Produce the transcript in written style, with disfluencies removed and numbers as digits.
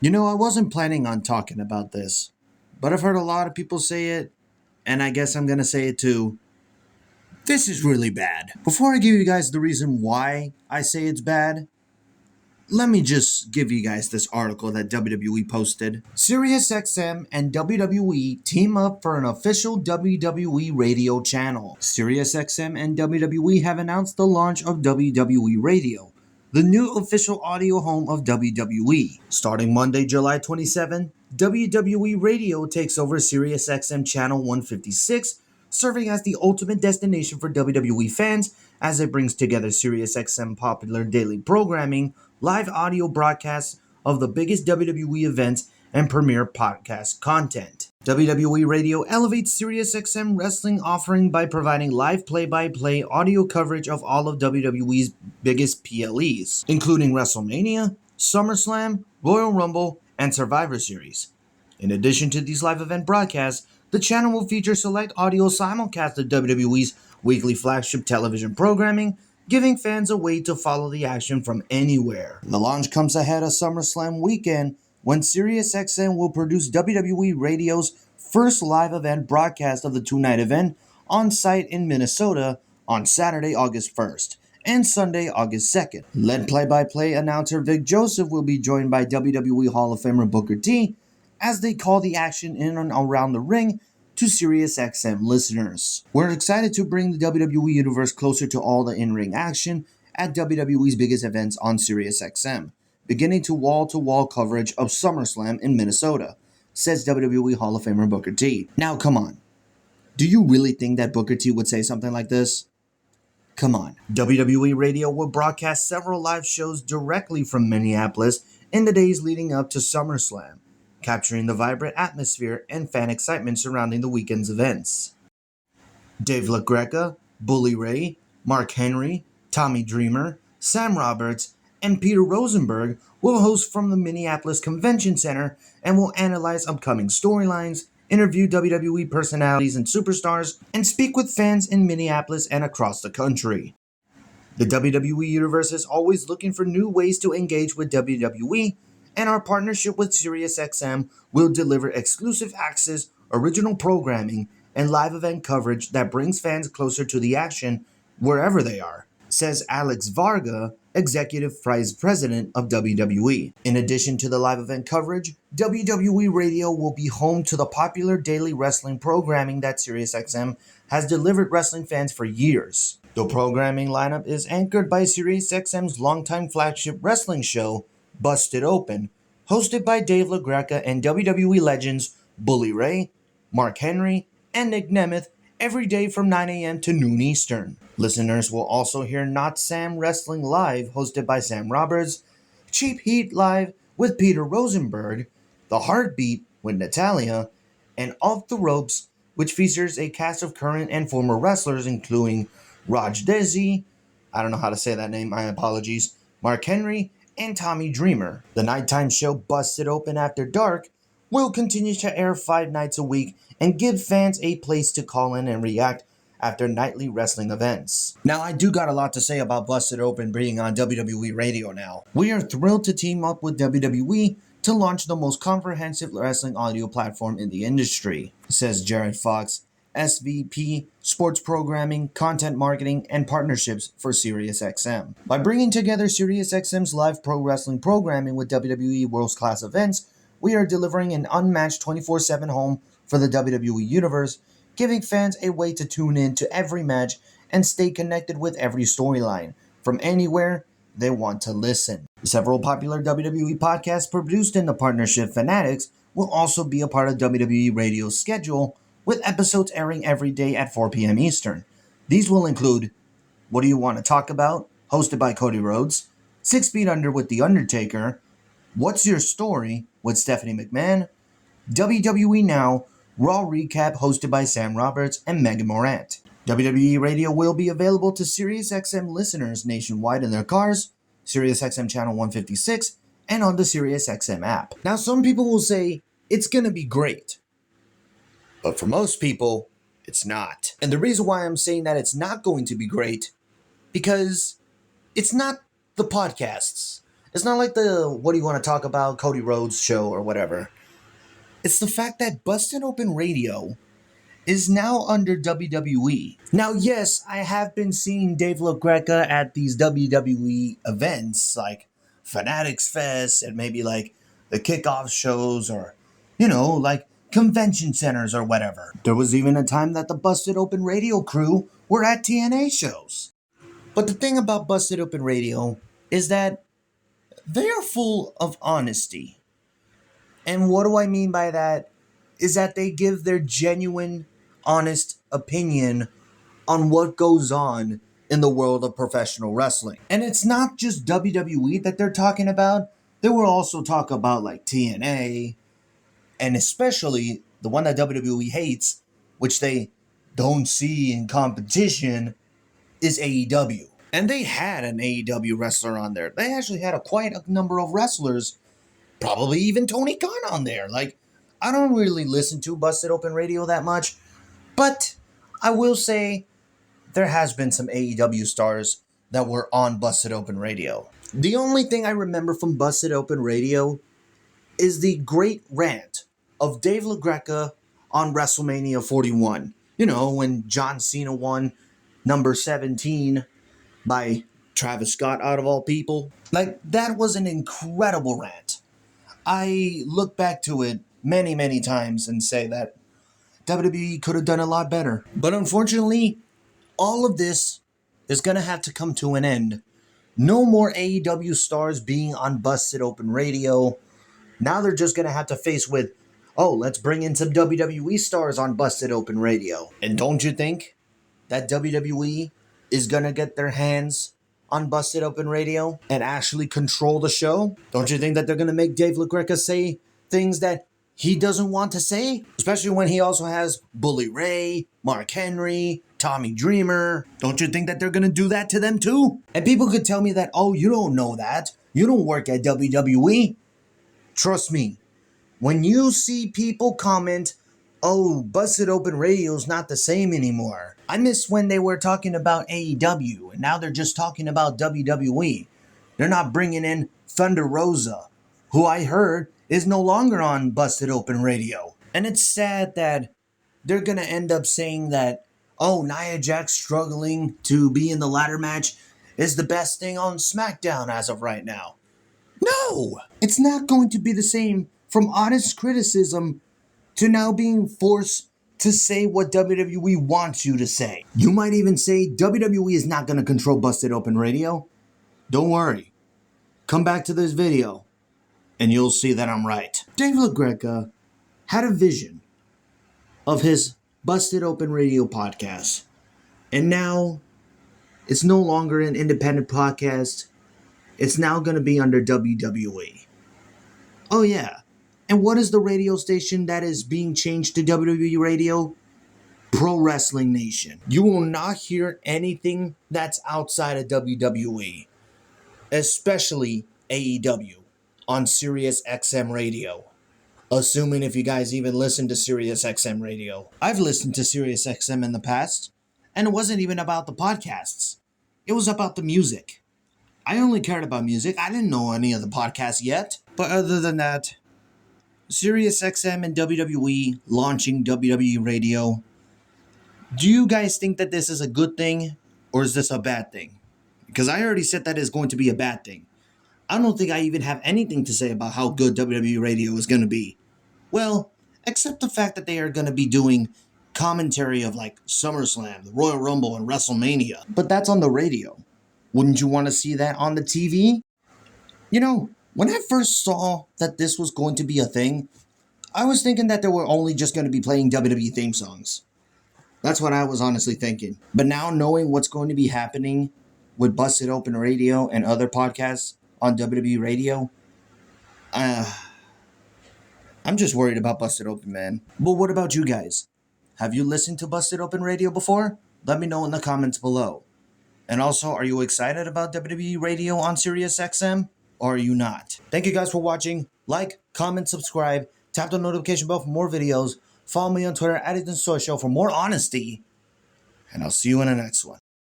You know, I wasn't planning on talking about this, but I've heard a lot of people say it, and I guess I'm gonna say it too. This is really bad. Before I give you guys the reason why I say it's bad, let me just give you guys this article that WWE posted. Sirius XM and WWE team up for an official WWE radio channel. Sirius XM and WWE have announced the launch of WWE Radio, the new official audio home of WWE. Starting Monday, July 27, WWE Radio takes over Sirius XM channel 156, serving as the ultimate destination for WWE fans as it brings together SiriusXM popular daily programming, live audio broadcasts of the biggest WWE events, and premier podcast content. WWE Radio elevates SiriusXM wrestling offering by providing live play-by-play audio coverage of all of WWE's biggest PLEs, including WrestleMania, SummerSlam, Royal Rumble, and Survivor Series. In addition to these live event broadcasts, the channel will feature select audio simulcasts of WWE's weekly flagship television programming, giving fans a way to follow the action from anywhere. The launch comes ahead of SummerSlam weekend when SiriusXM will produce WWE Radio's first live event broadcast of the two-night event on site in Minnesota on Saturday, August 1st and Sunday, August 2nd. Lead play-by-play announcer Vic Joseph will be joined by WWE Hall of Famer Booker T as they call the action in and around the ring to SiriusXM listeners. We're excited to bring the WWE Universe closer to all the in-ring action at WWE's biggest events on SiriusXM, beginning to wall-to-wall coverage of SummerSlam in Minnesota, says WWE Hall of Famer Booker T. Now, come on. Do you really think that Booker T would say something like this? Come on. WWE Radio will broadcast several live shows directly from Minneapolis in the days leading up to SummerSlam, capturing the vibrant atmosphere and fan excitement surrounding the weekend's events. Dave LaGreca, Bully Ray, Mark Henry, Tommy Dreamer, Sam Roberts, and Peter Rosenberg will host from the Minneapolis Convention Center and will analyze upcoming storylines, interview WWE personalities and superstars, and speak with fans in Minneapolis and across the country. The WWE Universe is always looking for new ways to engage with WWE, and our partnership with SiriusXM will deliver exclusive access, original programming, and live event coverage that brings fans closer to the action wherever they are, says Alex Varga, Executive Vice President of WWE. In addition to the live event coverage, WWE Radio will be home to the popular daily wrestling programming that SiriusXM has delivered wrestling fans for years. The programming lineup is anchored by SiriusXM's longtime flagship wrestling show, Busted Open, hosted by Dave LaGreca and WWE legends Bully Ray, Mark Henry, and Nick Nemeth every day from 9 a.m. to noon Eastern. Listeners will also hear Not Sam Wrestling Live, hosted by Sam Roberts, Cheap Heat Live with Peter Rosenberg, The Heartbeat with Natalia, and Off the Ropes, which features a cast of current and former wrestlers including Raj Desi, I don't know how to say that name, my apologies, Mark Henry, and Tommy Dreamer. The nighttime show Busted Open After Dark will continue to air 5 nights a week and give fans a place to call in and react after nightly wrestling events. Now, I do got a lot to say about Busted Open being on WWE Radio now. We are thrilled to team up with WWE to launch the most comprehensive wrestling audio platform in the industry, says Jared Fox, SVP, Sports Programming, Content Marketing, and Partnerships for SiriusXM. By bringing together SiriusXM's live pro wrestling programming with WWE world-class events, we are delivering an unmatched 24/7 home for the WWE Universe, giving fans a way to tune in to every match and stay connected with every storyline, from anywhere they want to listen. Several popular WWE podcasts produced in the partnership Fanatics will also be a part of WWE Radio's schedule, with episodes airing every day at 4 p.m. Eastern. These will include What Do You Want to Talk About?, hosted by Cody Rhodes, 6 Feet Under with The Undertaker, What's Your Story with Stephanie McMahon, WWE Now, Raw Recap hosted by Sam Roberts and Megan Morant. WWE Radio will be available to SiriusXM listeners nationwide in their cars, SiriusXM Channel 156, and on the SiriusXM app. Now, some people will say, it's gonna be great. But for most people, it's not. And the reason why I'm saying that it's not going to be great, because it's not the podcasts. It's not like the what do you want to talk about Cody Rhodes show or whatever. It's the fact that Busted Open Radio is now under WWE. Now, yes, I have been seeing Dave LaGreca at these WWE events like Fanatics Fest and maybe like the kickoff shows or, like convention centers or whatever. There was even a time that the Busted Open Radio crew were at TNA shows. But the thing about Busted Open Radio is that they are full of honesty. And what do I mean by that? Is that they give their genuine, honest opinion on what goes on in the world of professional wrestling. And it's not just WWE that they're talking about. They will also talk about like TNA, and especially the one that WWE hates, which they don't see in competition, is AEW. And they had an AEW wrestler on there. They actually had quite a number of wrestlers, probably even Tony Khan on there. Like, I don't really listen to Busted Open Radio that much, but I will say there has been some AEW stars that were on Busted Open Radio. The only thing I remember from Busted Open Radio is the great rant of Dave LaGreca on WrestleMania 41. When John Cena won number 17 by Travis Scott, out of all people. Like, that was an incredible rant. I look back to it many, many times and say that WWE could have done a lot better. But unfortunately, all of this is going to have to come to an end. No more AEW stars being on Busted Open Radio. Now they're just going to have to face with, let's bring in some WWE stars on Busted Open Radio. And don't you think that WWE is going to get their hands on Busted Open Radio and actually control the show? Don't you think that they're going to make Dave LaGreca say things that he doesn't want to say? Especially when he also has Bully Ray, Mark Henry, Tommy Dreamer. Don't you think that they're going to do that to them too? And people could tell me that, you don't know that. You don't work at WWE. Trust me, when you see people comment, Busted Open Radio's not the same anymore. I miss when they were talking about AEW, and now they're just talking about WWE. They're not bringing in Thunder Rosa, who I heard is no longer on Busted Open Radio. And it's sad that they're going to end up saying that, Nia Jax struggling to be in the ladder match is the best thing on SmackDown as of right now. No! It's not going to be the same from honest criticism to now being forced to say what WWE wants you to say. You might even say WWE is not going to control Busted Open Radio. Don't worry. Come back to this video and you'll see that I'm right. Dave LaGreca had a vision of his Busted Open Radio podcast. And now it's no longer an independent podcast. It's now going to be under WWE. Oh yeah. And what is the radio station that is being changed to WWE Radio? Pro Wrestling Nation. You will not hear anything that's outside of WWE, especially AEW, on Sirius XM Radio. Assuming if you guys even listen to Sirius XM Radio. I've listened to Sirius XM in the past, and it wasn't even about the podcasts. It was about the music. I only cared about music. I didn't know any of the podcasts yet. But other than that, Sirius XM and WWE launching WWE Radio. Do you guys think that this is a good thing or is this a bad thing? Because I already said that it's going to be a bad thing. I don't think I even have anything to say about how good WWE Radio is going to be. Well, except the fact that they are going to be doing commentary of like SummerSlam, the Royal Rumble, and WrestleMania. But that's on the radio. Wouldn't you want to see that on the TV? When I first saw that this was going to be a thing, I was thinking that they were only just going to be playing WWE theme songs. That's what I was honestly thinking. But now knowing what's going to be happening with Busted Open Radio and other podcasts on WWE Radio, I'm just worried about Busted Open, man. But what about you guys? Have you listened to Busted Open Radio before? Let me know in the comments below. And also, are you excited about WWE Radio on Sirius XM? Or are you not? Thank you guys for watching. Like, comment, subscribe, tap the notification bell for more videos. Follow me on Twitter at EthansToyShow for more honesty. And I'll see you in the next one.